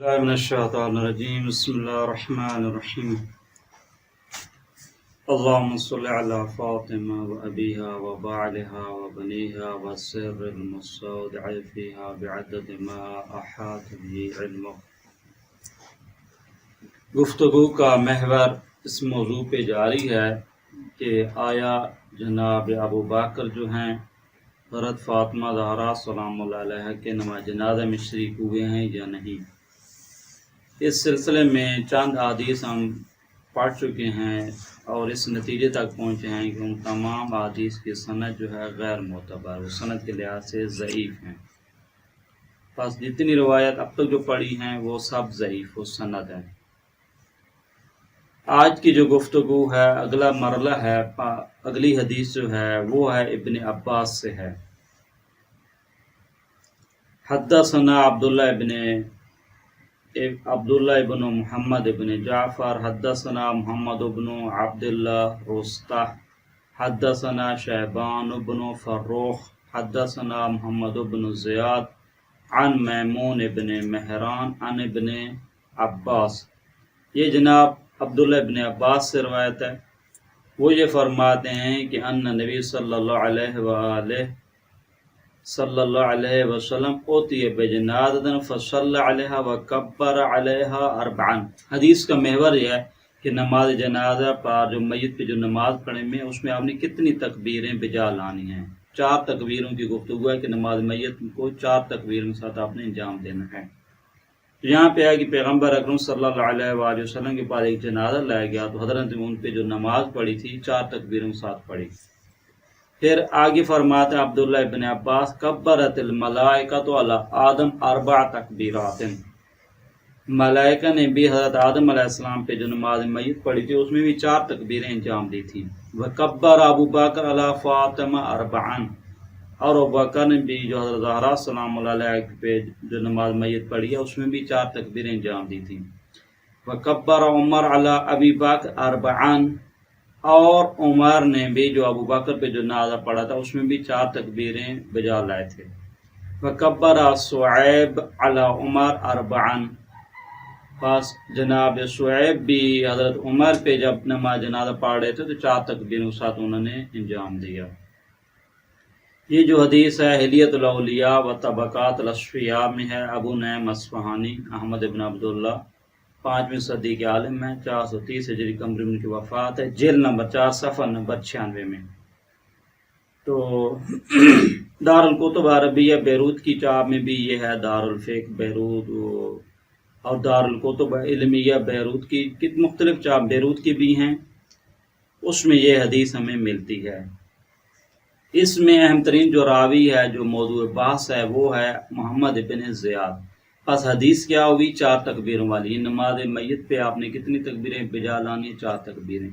من الشیطان الرجیم بسم اللہ الرحمن الرحیم اللهم صل علی فاطمہ و ابیہا و بعلہا و بنیہا و سر المستودع فیہا بعدد ما احاط به علمہ۔ گفتگو کا محور اس موضوع پہ جاری ہے کہ آیا جناب ابو بکر جو ہیں حضرت فاطمہ زہرا سلام اللہ علیہ کے نماز جنازہ میں شریک ہوئے ہیں یا نہیں۔ اس سلسلے میں چند احادیث ہم پڑھ چکے ہیں اور اس نتیجے تک پہنچے ہیں کہ ان تمام احادیث کی سند جو ہے غیر معتبر، وہ سند کے لحاظ سے ضعیف ہیں۔ بس جتنی روایت اب تک جو پڑھی ہیں وہ سب ضعیف و سند ہیں۔ آج کی جو گفتگو ہے، اگلا مرحلہ ہے، اگلی حدیث جو ہے وہ ہے ابن عباس سے ہے۔ حدثنا عبداللہ ابن محمد ابن جعفر حدثنا محمد ابن عبداللہ رستہ حدثنا شیبان ابن فروخ حدثنا محمد ابن زیاد عن میمون ابن مہران عن ابن عباس۔ یہ جناب عبداللہ ابن عباس سے روایت ہے۔ وہ یہ فرماتے ہیں کہ ان نبی صلی اللہ علیہ وسلم اوتی بجنازۃ فصلی علیہا وکبر علیہا اربعا۔ حدیث کا محور یہ ہے کہ نماز جنازہ پر جو میت پہ جو نماز پڑھیں میں اس میں آپ نے کتنی تکبیریں بجا لانی ہیں۔ 4 تکبیروں کی گفتگو ہے کہ نماز میت کو 4 تکبیروں کے ساتھ آپ نے انجام دینا ہے۔ یہاں پہ ہے کہ پیغمبر اکرم صلی اللہ علیہ وآلہ وسلم کے پاس ایک جنازہ لایا گیا تو حضرت نے ان پہ جو نماز پڑھی تھی 4 تکبیروں کے ساتھ پڑھی۔ پھر آگے فرماتے ہیں عبداللہ ابن عباس کبرت الملائکۃ علی آدم 4 تکبیرات۔ ملائکہ نے بھی حضرت آدم علیہ السلام پہ جو نماز میت پڑھی تھی اس میں بھی 4 تکبیریں انجام دی تھی۔ وکبر ابو بکر علی فاطمہ 4، اور ابو بکر نے بھی جو حضرت زہرا سلام اللہ علیہ پہ جو نماز میت پڑھی ہے اس میں بھی 4 تکبیریں انجام دی تھی۔ وکبر عمر علی ابی بکر 4، اور عمر نے بھی جو ابو بکر پہ جو جنازہ پڑھا تھا اس میں بھی 4 تکبیریں بجا لائے تھے۔ وکبر صعیب علی عمر 4، پس جناب صعیب بھی حضرت عمر پہ جب نماز جنازہ پڑھ رہے تھے تو 4 تکبیروں کے ساتھ انہوں نے انجام دیا۔ یہ جو حدیث ہے حلیت الاولیاء و طبقات الاشفیاء میں ہے۔ ابو نعیم اصفہانی احمد ابن عبداللہ 5ویں صدی کے عالم ہیں، 430 ہجری قمری ان کی وفات ہے، جلد نمبر 4 صفحہ نمبر 96 میں۔ تو دارالکتب عربیہ بیروت کی چاپ میں بھی یہ ہے، دارالفقہ بیروت اور دارالکتب علمیہ بیروت کی مختلف چاپ بیروت کی بھی ہیں، اس میں یہ حدیث ہمیں ملتی ہے۔ اس میں اہم ترین جو راوی ہے، جو موضوع بحث ہے، وہ ہے محمد ابن زیاد۔ پس حدیث کیا ہوئی؟ 4 تکبیروں والی۔ نماز میت پہ آپ نے کتنی تکبیریں بجا لانی؟ 4 تکبیریں۔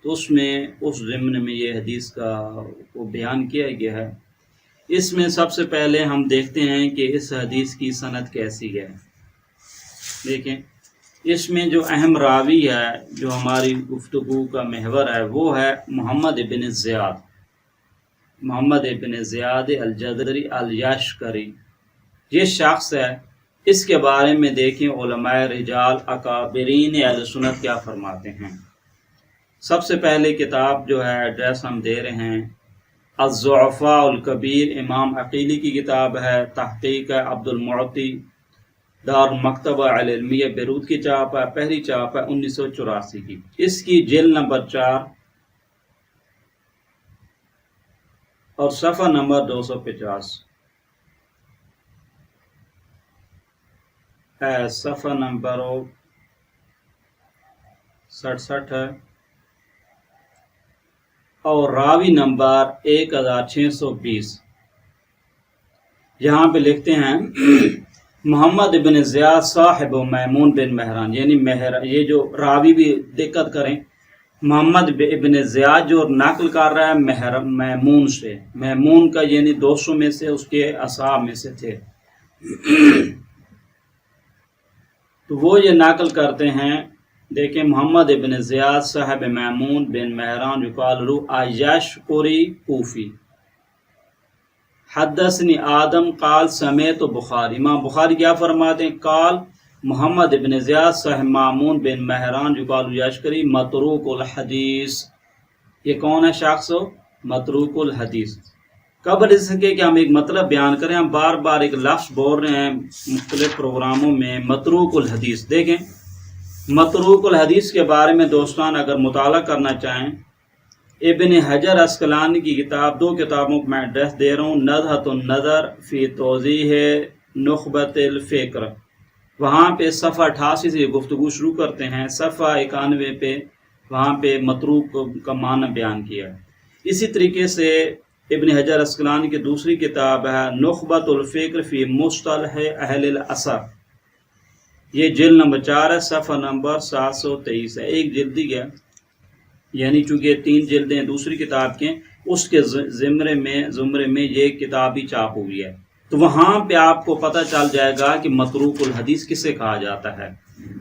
تو اس میں اس ضمن میں یہ حدیث کا بیان کیا گیا ہے۔ اس میں سب سے پہلے ہم دیکھتے ہیں کہ اس حدیث کی سند کیسی ہے۔ دیکھیں اس میں جو اہم راوی ہے، جو ہماری گفتگو کا محور ہے، وہ ہے محمد ابن زیاد، محمد ابن زیاد الجدری الیشکری۔ یہ شخص ہے، اس کے بارے میں دیکھیں علماء رجال اکابرین اہل سنت کیا فرماتے ہیں۔ سب سے پہلے کتاب جو ہے ایڈریس ہم دے رہے ہیں، الضعفاء الکبیر، امام عقیلی کی کتاب ہے، تحقیق ہے عبد المعطی، دار المکتبہ العلمیہ بیروت کی چاپ ہے، پہلی چاپ ہے 1984 کی۔ اس کی جلد نمبر 4 اور صفحہ نمبر 250 ہے، صفحہ نمبر 67 ہے، اور راوی نمبر 1620۔ یہاں پہ لکھتے ہیں محمد بن زیاد صاحب میمون بن مہران، یعنی یہ جو راوی بھی دقت کریں، محمد ابن زیاد جو نقل کر رہا ہے میمون سے، میمون کا یعنی 200 میں سے اس کے اصحاب میں سے تھے، تو وہ یہ نقل کرتے ہیں۔ دیکھیں محمد ابن زیاد صاحب میمون بن مہران یقال له ایشکری کوفی، حدثنی آدم قال سمیت بخاری، امام بخاری کیا فرماتے ہیں؟ قال محمد ابن زیاد صاحب مامون بن مہران یقال یشکری متروک الحدیث. یہ کون ہے شخص؟ متروک الحدیث. قبل اس کے کہ ہم ایک مطلب بیان کریں، ہم بار بار ایک لفظ بول رہے ہیں مختلف پروگراموں میں، متروک الحدیث. دیکھیں متروک الحدیث کے بارے میں دوستان اگر مطالعہ کرنا چاہیں، ابن حجر عسقلانی کی کتاب، 2 کتابوں کو میں ایڈریس دے رہا ہوں، نزہۃ النظر فی توضیح نخبۃ الفکر. وہاں پہ صفحہ 88 سے یہ گفتگو شروع کرتے ہیں، صفحہ 91 پہ وہاں پہ متروک کا معنی بیان کیا ہے. اسی طریقے سے ابن حجر عسقلانی کی دوسری کتاب ہے نخبۃ الفکر فی مصطلح اہل الاثر، یہ جلد نمبر 4 ہے، صفحہ نمبر 723 ہے. ایک جلدی ہے، یعنی چونکہ 3 جلدیں دوسری کتاب کے، اس کے زمرے میں یہ کتاب بھی چاپ ہوئی ہے. تو وہاں پہ آپ کو پتہ چل جائے گا کہ متروک الحدیث کسے کہا جاتا ہے.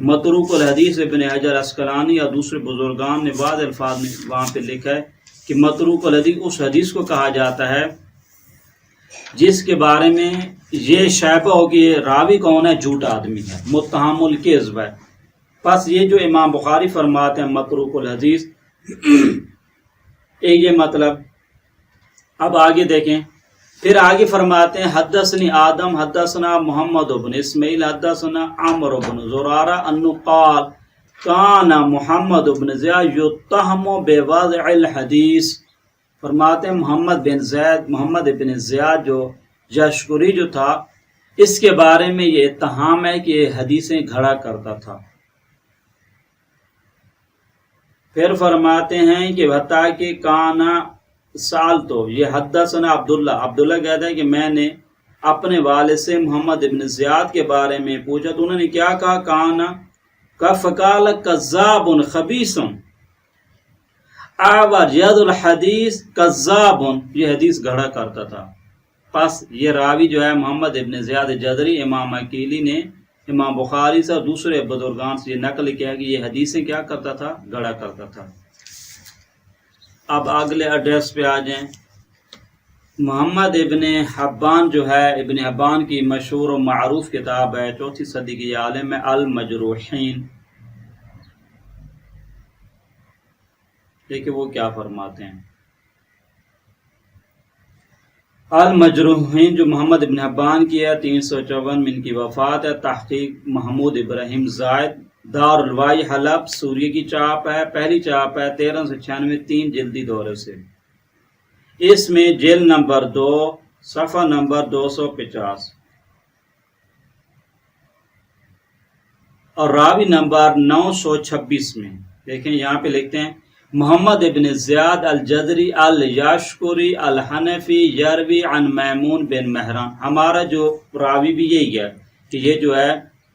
متروک الحدیث ابن حجر عسقلانی اور دوسرے بزرگان نے بعض الفاظ میں وہاں پہ لکھا ہے کہ متروک الحدیث اس حدیث کو کہا جاتا ہے جس کے بارے میں یہ شائبہ ہو کہ یہ راوی کون ہے، جھوٹا آدمی ہے، متہم الکذب ہے. پس یہ جو امام بخاری فرماتے ہیں متروک الحدیث، یہ مطلب. اب آگے دیکھیں، پھر آگے فرماتے ہیں حدثنی آدم حدثنا محمد بن اسماعیل حدثنا عمرو بن زرارہ انہ قال کان محمد بن زیاد یتہم بوضع الحدیث. فرماتے ہیں محمد بن زیاد جو یشکری جو تھا، اس کے بارے میں یہ اتہام ہے کہ یہ حدیثیں گھڑا کرتا تھا. پھر فرماتے ہیں کہ حتیٰ کہ کانا سال، تو یہ حدثنا عبداللہ کہتا ہے کہ میں نے اپنے والد سے محمد ابن زیاد کے بارے میں پوچھا تو انہوں نے کیا کہا، کانا فقال کذاب خبیث اعور ید الحدیث کذاب، یہ حدیث گھڑا کرتا تھا. پس یہ راوی جو ہے محمد ابن زیاد جدری، امام عقیلی نے امام بخاری سے اور دوسرے بزرگان سے یہ نقل کیا کہ یہ حدیثیں کیا کرتا تھا، گھڑا کرتا تھا. اب اگلے ایڈریس پہ آ جائیں. محمد ابن حبان جو ہے، ابن حبان کی مشہور و معروف کتاب ہے، 4 صدی کی عالم ہے، المجروحین. دیکھیں وہ کیا فرماتے ہیں. المجروحین جو محمد ابن حبان کی ہے، 354 میں ان کی وفات ہے. تحقیق محمود ابراہیم زائد، دار الوائی حلب، سوریہ کی چاپ ہے، پہلی چاپ ہے 1396، 3 جلدی دورے سے. اس میں جلد نمبر 2 صفحہ نمبر 250 اور راوی نمبر 926 میں دیکھیں، یہاں پہ لکھتے ہیں محمد ابن زیاد الجدری الیشکری الحنفی یروی عن میمون بن مہران. ہمارا جو راوی بھی یہی ہے کہ یہ جو ہے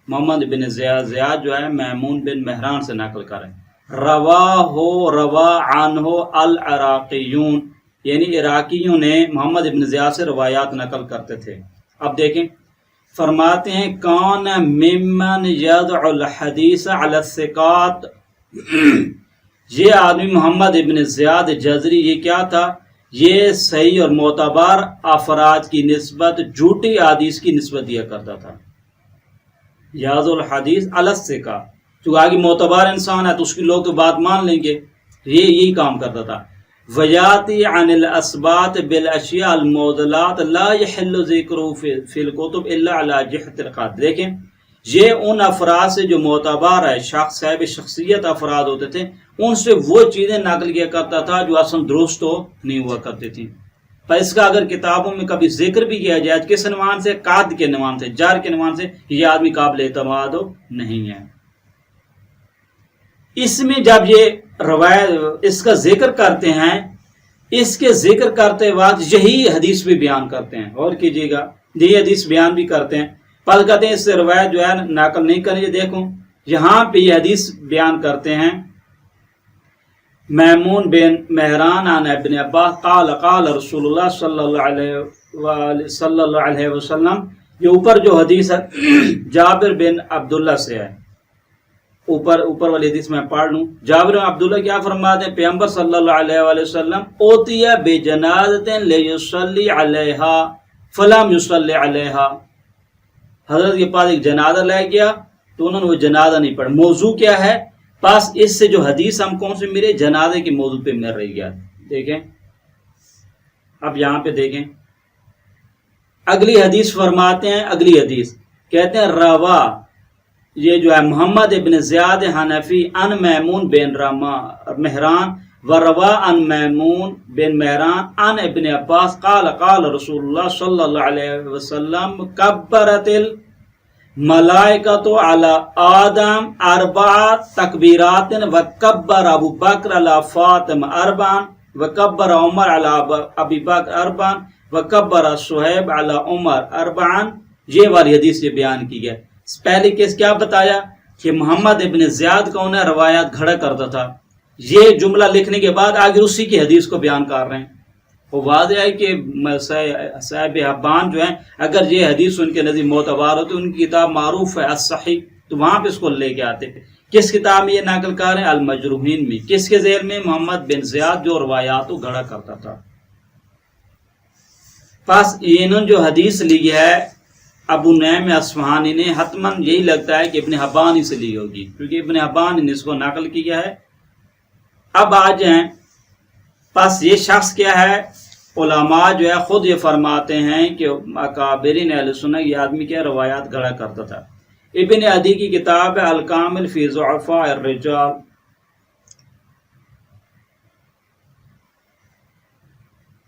محمد بن زیاد جو ہے میمون بن مہران سے نقل کریں. روا عنہ العراقیون، یعنی عراقیوں نے محمد بن زیاد سے روایات نقل کرتے تھے. اب دیکھیں فرماتے ہیں کون ممن یدع الحدیث علی الثقات، یہ آدمی محمد ابن زیاد جزری یہ کیا تھا، یہ صحیح اور معتبر افراد کی نسبت جھوٹی حدیث کی نسبت دیا کرتا تھا. یاد الحدیث علی الثقات، جو آگے معتبر انسان ہے تو اس کی لوگ تو بات مان لیں گے، یہی کام کرتا تھا. ویاتی عن الاسبات بالاشیاء المعضلات لا يحل ذکرہ فی الکتب الا علی جہت القدر. دیکھیں یہ ان افراد سے جو معتبر ہے، شخص صاحب شخصیت افراد ہوتے تھے، ان سے وہ چیزیں نقل کیا کرتا تھا جو اصلا درست ہو نہیں ہوا کرتی تھیں. پر اس کا اگر کتابوں میں کبھی ذکر بھی کیا جائے کس عنوان سے، قاد کے عنوان سے، جار کے عنوان سے، یہ آدمی قابل اعتماد نہیں ہے. اس میں جب یہ روایت اس کا ذکر کرتے ہیں، اس کے ذکر کرتے وقت یہی حدیث بھی بیان کرتے ہیں، اور کیجیے گا یہ حدیث بیان بھی کرتے ہیں. پس کہتے ہیں اس سے روایت جو ہے نقل نہیں کریں. دیکھو یہاں پہ یہ حدیث بیان کرتے ہیں میمون بن مہران عن ابن عباس قال قال رسول اللہ صلی اللہ علیہ وسلم. یہ اوپر جو حدیث ہے جابر بن عبداللہ سے ہے، اوپر والی حدیث میں پڑھ لوں. جابر بن عبداللہ کیا فرماتے ہیں، پیغمبر صلی اللہ علیہ وآلہ وسلم اوتی بجنازۃ لیصلی علیہا فلم یصلی علیہا. حضرت کے پاس ایک جنازہ لے گیا تو انہوں نے وہ جنازہ نہیں پڑھا. موضوع کیا ہے؟ پس اس سے جو حدیث ہم کون سے ملے؟ جنازے کے موضوع پہ مل رہی ہے. دیکھیں اب یہاں پہ دیکھیں اگلی حدیث فرماتے ہیں. اگلی حدیث کہتے ہیں روا، یہ جو ہے محمد ابن زیاد حنفی ان میمون بن مہران و روا ان میمون بن مہران ان ابن عباس قال قال رسول اللہ صلی اللہ علیہ وسلم کبرت الملائکۃ علی آدم اربع تکبیرات و کبر ابو بکر علی فاطمہ اربعا و کبر عمر علی ابی بکر اربعا و کبر صہیب علی عمر اربعا. یہ والی حدیث یہ بیان کی گئی. پہلے کیس کیا بتایا کہ محمد ابن زیاد کون ہے؟ روایات گھڑا کرتا تھا. یہ جملہ لکھنے کے بعد آگے اسی کی حدیث کو بیان کر رہے ہیں. وہ واضح ہے کہ صاحب حبان جو ہیں اگر یہ حدیث ان کے نزدیک معتبر ہو تو ان کی کتاب معروف ہے الصحیح، تو وہاں پہ اس کو لے کے آتے تھے. کس کتاب میں یہ نقل کر رہے ہیں؟ المجروحین میں. کس کے ذیل میں؟ محمد بن زیاد جو روایات کو گھڑا کرتا تھا. پس انہوں جو حدیث لی ہے ابو نعیم اصفہانی نے، حتماً یہی لگتا ہے کہ ابن حبان ہی سے لی ہوگی، کیونکہ ابن حبان نے اس کو نقل کیا ہے. اب آ جائیں، پس یہ شخص کیا ہے؟ علماء جو ہے خود یہ فرماتے ہیں کہ اکابرین اہل سنت یہ آدمی کیا روایات گھڑا کرتا تھا. ابن عدی کی کتاب ہے الکامل فی ضعفاء الرجال،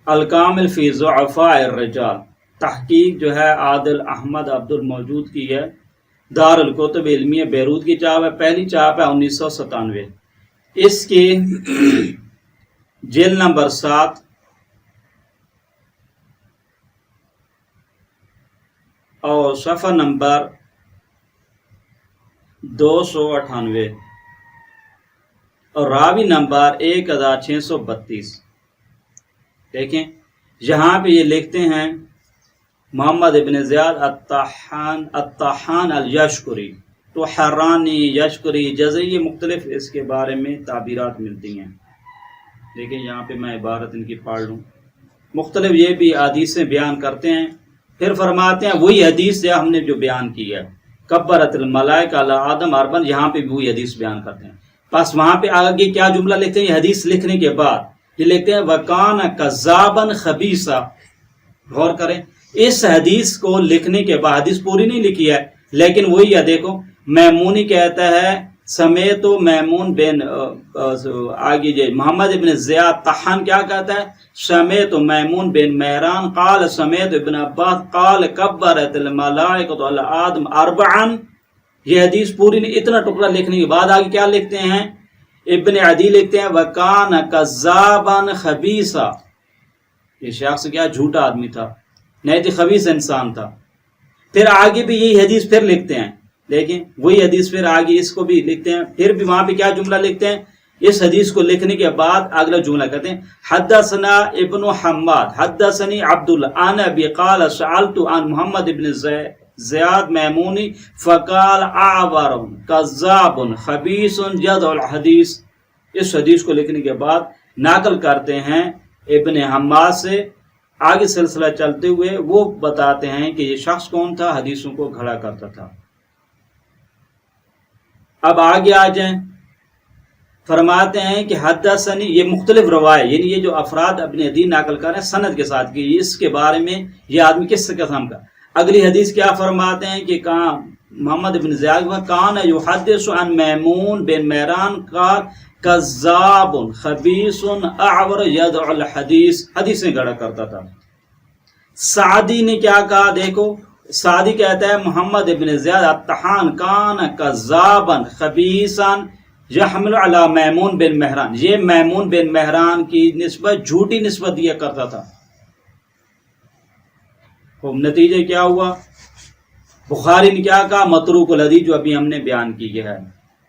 الکامل فی ضعفاء الرجال، تحقیق جو ہے عادل احمد عبد الموجود کی ہے، دار الکتب علمیہ بیروت کی چاپ ہے، پہلی چاپ ہے 1997. اس کی جلد نمبر 7 اور صفحہ نمبر 298 اور راوی نمبر 1632. دیکھیں یہاں پہ یہ لکھتے ہیں محمد ابن زیاد الطحان الیشکری، تو حرانی یشکری جزئی مختلف اس کے بارے میں تعبیرات ملتی ہیں. دیکھیں یہاں پہ میں عبارت ان کی پڑھ لوں. مختلف یہ بھی حدیثیں بیان کرتے ہیں، پھر فرماتے ہیں وہی حدیث ہم نے جو بیان کی ہے کبرت الملائکۃ علی آدم اربعا، یہاں پہ بھی وہی حدیث بیان کرتے ہیں. بس وہاں پہ آگے کیا جملہ لکھتے ہیں؟ یہ حدیث لکھنے کے بعد یہ لکھتے ہیں وکان کذابا خبیثا. غور کریں اس حدیث کو لکھنے کے بعد، حدیث پوری نہیں لکھی ہے لیکن وہی ہے. دیکھو میمونی کہتا ہے سمیت میمون بن آگے جائے محمد ابن زیاد طحان کیا کہتا ہے؟ سمیت میمون بن مہران قال سمیت ابن عباس قال کبرت الملائکۃ علی آدم اربعا. یہ حدیث پوری نہیں، اتنا ٹکڑا لکھنے کے بعد آگے کیا لکھتے ہیں؟ ابن عدی لکھتے ہیں وکان کذابا خبیثا. یہ شخص کیا جھوٹا آدمی تھا، نہیں خبیث انسان تھا. پھر آگے بھی یہی حدیث پھر لکھتے ہیں. دیکھیں وہی حدیث پھر آگے اس کو بھی لکھتے ہیں، پھر بھی وہاں پہ کیا جملہ لکھتے ہیں؟ اس حدیث کو لکھنے کے بعد اگلا جملہ کہتے ہیں حدثنا ابن حماد حدثنی عبد عن ابی قال سألت عن محمد ابن زیاد میمونی فقال اعور کذاب خبیث یدع الحدیث. اس حدیث کو لکھنے کے بعد نقل کرتے ہیں ابن حماد سے. آگے سلسلہ چلتے ہوئے وہ بتاتے ہیں کہ یہ شخص کون تھا؟ حدیثوں کو گھڑا کرتا تھا. اب آگے آ جائیں، فرماتے ہیں کہ حدثنی، یہ مختلف روایت یعنی یہ جو افراد اپنے حدیث نقل کر رہے ہیں سند کے ساتھ کی، اس کے بارے میں یہ آدمی کس قسم کا. اگلی حدیث کیا فرماتے ہیں کہ کہاں محمد بن زیاد کان یحدث عن میمون بن مہران قال کذاب خبیث اعور یدع الحدیث، حدیثیں گھڑا کرتا تھا. سعدی نے کیا کہا؟ دیکھو سعدی کہتا ہے محمد ابن زیاد الطحان کان کذابا خبیثا یحمل علی میمون بن مہران. یہ میمون بن مہران کی نسبت جھوٹی نسبت دیا کرتا تھا. نتیجہ کیا ہوا؟ بخاری نے کیا کہا؟ متروک الحدیث، جو ابھی ہم نے بیان کی ہے.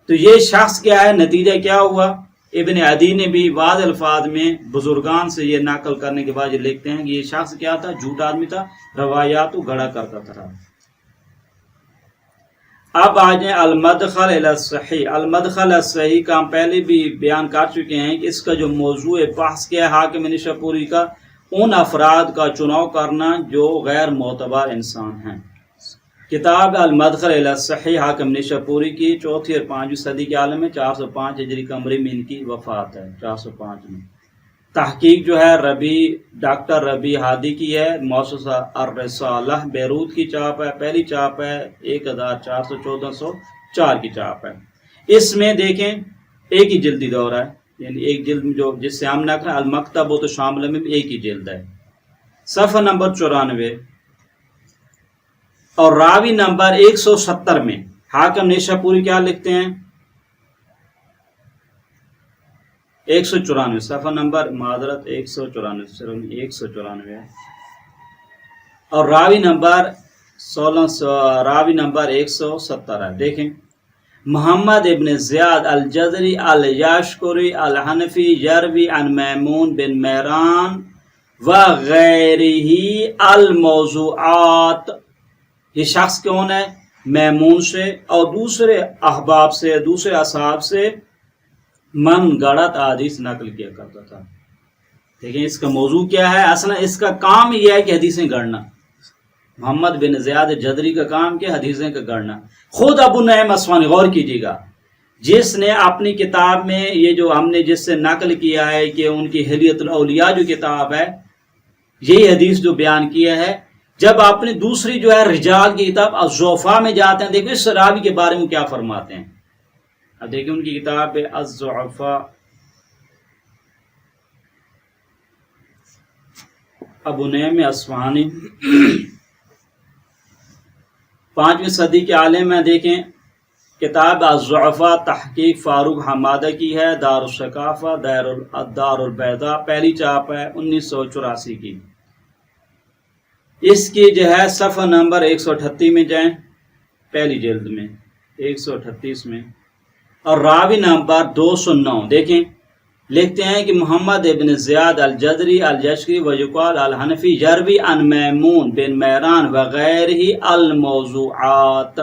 تو یہ شخص کیا ہے؟ نتیجہ کیا ہوا؟ ابن عدی نے بھی واضح الفاظ میں بزرگان سے یہ نقل کرنے کے بعد یہ لکھتے ہیں کہ یہ شخص کیا تھا؟ جھوٹا آدمی تھا، روایات کو گھڑا کرتا تھا. اب آ جائیں المدخل الی الصحیح. المدخل الصحیح کا ہم پہلے بھی بیان کر چکے ہیں کہ اس کا جو موضوع بحث کیا ہے حاکم نشاپوری کا، ان افراد کا چناؤ کرنا جو غیر معتبر انسان ہیں. کتاب المدخل الی الصحیح حاکم نیشاپوری کی 4 اور 5 صدی کے عالم میں 405 ہجری قمری میں ان کی وفات ہے، 405 میں۔ تحقیق جو ہے ڈاکٹر ربیع ہادی کی ہے، مؤسسہ الرسالہ بیروت کی چاپ ہے، پہلی چاپ ہے 1414 کی چاپ ہے۔ اس میں دیکھیں ایک ہی جلدی دور ہے، یعنی ایک جلد جو جس سے ہم نقل المکتب و تو شامل میں ایک ہی جلد ہے۔ صفحہ نمبر 94 اور راوی نمبر 170 میں حاکم نیشاپوری کیا لکھتے ہیں؟ 194 صفحہ نمبر معذرت 194 ہے، اور راوی نمبر 170 ہے۔ دیکھیں محمد ابن زیاد الجزری الیاشکری الحنفی یروی عن میمون بن مہران وغیرہ الموضوعات، یہ شخص کون ہے؟ میمون سے اور دوسرے احباب سے، دوسرے اصحاب سے من گڑت حدیث نقل کیا کرتا تھا۔ دیکھیں اس کا موضوع کیا ہے؟ اصلا اس کا کام یہ ہے کہ حدیثیں گڑنا۔ محمد بن زیاد جدری کا کام کیا؟ حدیثیں کا گڑنا۔ خود ابو نعیم اصفہانی، غور کیجیے گا، جس نے اپنی کتاب میں یہ جو ہم نے جس سے نقل کیا ہے کہ ان کی حلیۃ الاولیاء جو کتاب ہے، یہی حدیث جو بیان کیا ہے، جب اپنی دوسری جو ہے رجال کی کتاب الضعفاء میں جاتے ہیں، دیکھیں اس راوی کے بارے میں کیا فرماتے ہیں۔ اب دیکھیں ان کی کتاب ہے الضعفاء، ابو نعیم اصفہانی 5ویں صدی کے عالم میں۔ دیکھیں کتاب الضعفاء تحقیق فاروق حمادہ کی ہے، دار الثقافہ دار البیضاء، پہلی چاپ ہے 1984 کی۔ اس کی جو ہے صفحہ نمبر 138 میں جائیں، پہلی جلد میں 138 میں، اور راوی نمبر 209 دیکھیں، لکھتے ہیں کہ محمد ابن زیاد الجزری الیشکری ویقال الحنفی یروی عن میمون بن مہران وغیرہ الموضوعات،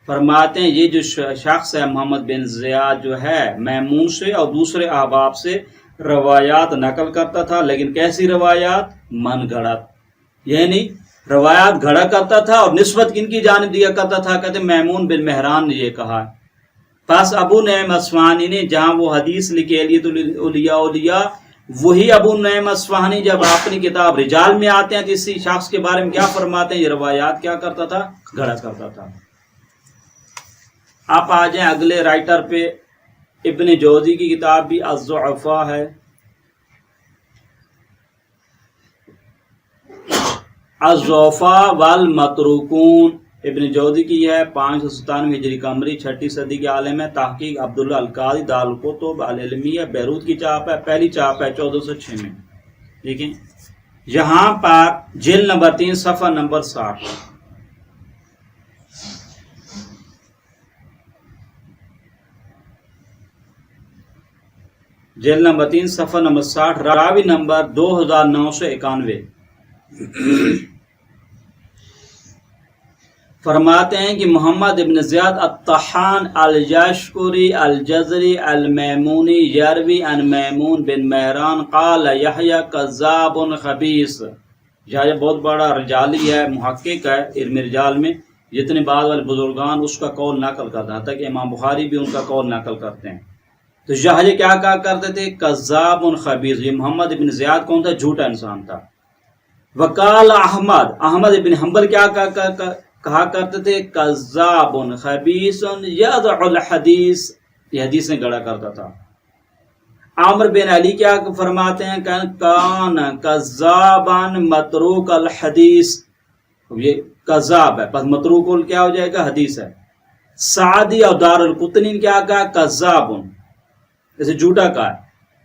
فرماتے ہیں یہ جو شخص ہے محمد بن زیاد جو ہے میمون سے اور دوسرے احباب سے روایات نقل کرتا تھا، لیکن کیسی روایات؟ من گھڑت، یعنی روایات گھڑا کرتا تھا اور نسبت کن کی جانب دیا کرتا تھا؟ کہتے میمون بن مہران نے یہ کہا۔ پس ابو نعیم اصفہانی نے جہاں وہ حدیث لکھی حلیۃ الاولیاء، وہی ابو نعیم اصفہانی جب اپنی کتاب رجال میں آتے ہیں تو اسی شخص کے بارے میں کیا فرماتے ہیں؟ یہ روایات کیا کرتا تھا؟ گھڑا کرتا تھا۔ آپ آ جائیں اگلے رائٹر پہ، ابن جوزی کی کتاب بھی الضعفاء ہے، الضعفاء والمتروکون، ابن جوزی کی ہے 597 ہجری قمری، 6 صدی کے عالم ہے، تحقیق عبداللہ القاضی، دارالکتب العلمیہ بیروت کی چاپ ہے، پہلی چاپ ہے 1406 میں۔ دیکھیں یہاں پر جلد نمبر 3 صفحہ نمبر 60، جلد نمبر 3 صفحہ نمبر 60، راوی نمبر 2991 فرماتے ہیں کہ محمد ابن زیاد الطحان الیاشکری الجزری المیمونی یروی عن میمون بن مہران قال یحییٰ کذاب خبیث، یحییٰ بہت بڑا رجالی ہے، محقق ہے علم رجال میں، جتنے بعد والے بزرگان اس کا قول نقل کرتے ہیں، حتیٰ کہ امام بخاری بھی ان کا قول نقل کرتے ہیں۔ تو یحییٰ کیا کہا کرتے تھے؟ کذاب خبیث، یہ محمد ابن زیاد کون تھا؟ جھوٹا انسان تھا۔ وقال احمد ابن حنبل کیا کہا کرتے تھے؟ کذاب خبیث یضع الحدیث، یہ حدیثیں گڑا کرتا تھا۔ عامر بن علی کیا فرماتے ہیں؟ کان کذابا متروک الحدیث، یہ کذاب ہے، پس متروک کیا ہو جائے گا؟ حدیث ہے۔ سعدی اور دار القطنی کیا کہا؟ کذاب، جیسے جھوٹا کہا۔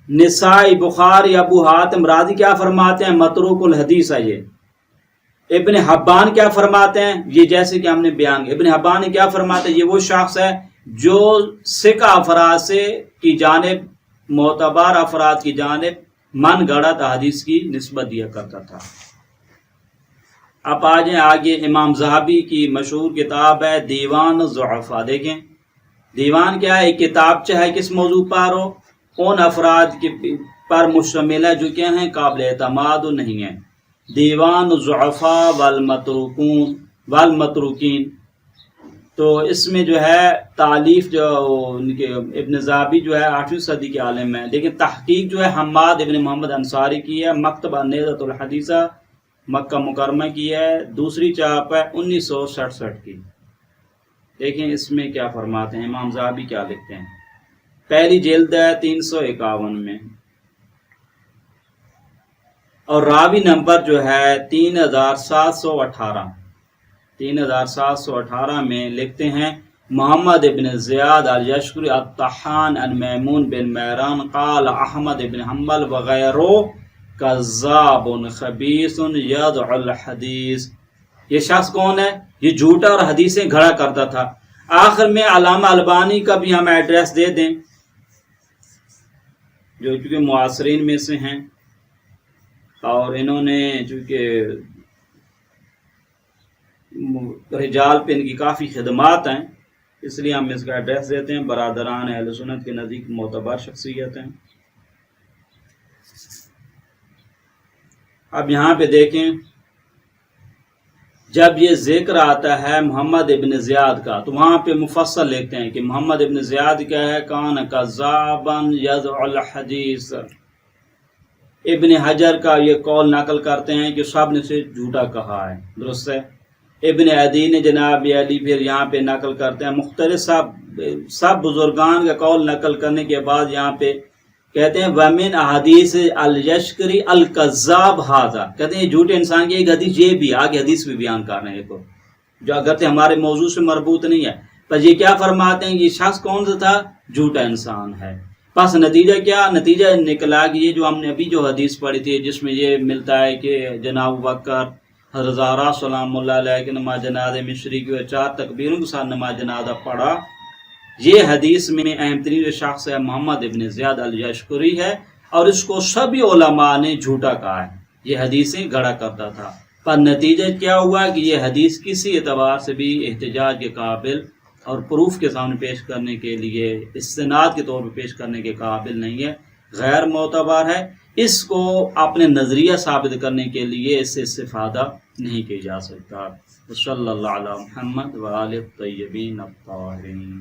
نسائی، بخاری، ابو حاتم رازی کیا فرماتے ہیں؟ متروک الحدیث ہے یہ۔ ابن حبان کیا فرماتے ہیں؟ یہ جیسے کہ ہم نے بیان کیا، ابن حبان نے کیا فرماتے ہیں؟ یہ وہ شخص ہے جو ثقہ افراد سے کی جانب، معتبر افراد کی جانب من گڑت حدیث کی نسبت دیا کرتا تھا۔ اب آ جائیں آگے، امام ذہبی کی مشہور کتاب ہے دیوان الضعفاء۔ دیکھیں دیوان کیا ہے؟ ایک کتابچہ ہے، کس موضوع پر ہو؟ ان افراد پر مشتمل ہے جو کیا ہیں؟ قابل اعتماد نہیں ہیں۔ دیوان الضعفاء والمتروکون، والمتروکین. تو اس میں جو ہے تالیف جو ان کے ابن زابی جو ہے 8ویں صدی کے عالم ہیں، لیکن تحقیق جو ہے حماد ابن محمد انصاری کی ہے، مکتبہ نیزۃ الحدیثہ مکہ مکرمہ کی ہے، دوسری چاپ ہے 1967 کی. دیکھیں اس میں کیا فرماتے ہیں امام زابی کیا لکھتے ہیں. پہلی جلد ہے 351 میں، اور راوی نمبر جو ہے 3718 میں لکھتے ہیں محمد ابن زیاد الیشکری الطحان عن میمون بن میران قال احمد ابن حنبل وغیرہ کذاب خبیث یدع الحدیث. یہ شخص کون ہے؟ یہ جھوٹا اور حدیثیں گھڑا کرتا تھا. آخر میں علامہ البانی کا بھی ہم ایڈریس دے دیں جو چونکہ معاصرین میں سے ہیں، اور انہوں نے چونکہ رجال پہ ان کی کافی خدمات ہیں، اس لیے ہم اس کا ایڈریس دیتے ہیں. برادران اہل سنت کے نزدیک معتبر شخصیت ہیں. اب یہاں پہ دیکھیں جب یہ ذکر آتا ہے محمد ابن زیاد کا تو وہاں پہ مفصل لکھتے ہیں کہ محمد ابن زیاد کیا ہے، کان کذابا یدع الحدیث. ابن حجر کا یہ قول نقل کرتے ہیں کہ سب نے سے جھوٹا کہا ہے، درست ہے. ابن عدی نے جناب علی پھر یہاں پہ نقل کرتے ہیں، مختلف سب بزرگان کا قول نقل کرنے کے بعد یہاں پہ کہتے ہیں وَمِنْ احادیث الیشکری الکذاب ھذا، کہتے ہیں یہ جھوٹے انسان کی ایک حدیث یہ بھی آگے حدیث بھی بیان کر رہے ہیں کو جو اگرچہ ہمارے موضوع سے مربوط نہیں ہے، پر یہ کیا فرماتے ہیں یہ شخص کون سا تھا؟ جھوٹا انسان ہے. بس نتیجہ کیا؟ نتیجہ نکلا کہ یہ جو ہم نے ابھی جو حدیث پڑھی تھی جس میں یہ ملتا ہے کہ جناب بکر حضرت زہرا سلام اللہ علیہ کی نماز جنازہ میں شریک ہوئے، 4 تکبیروں کے ساتھ نماز جنازہ پڑھا. یہ حدیث میں اہم ترین جو شخص ہے محمد ابن زیاد الیشکری ہے، اور اس کو سبھی علماء نے جھوٹا کہا ہے، یہ حدیثیں گھڑا کرتا تھا. پر نتیجہ کیا ہوا کہ یہ حدیث کسی اعتبار سے بھی احتجاج کے قابل اور پروف کے سامنے پیش کرنے کے لیے استناد کے طور پر پیش کرنے کے قابل نہیں ہے، غیر معتبر ہے. اس کو اپنے نظریہ ثابت کرنے کے لیے اس سے استفادہ نہیں کیا جا سکتا. صلی اللہ علیہ محمد و آلہ الطیبین الطاہرین.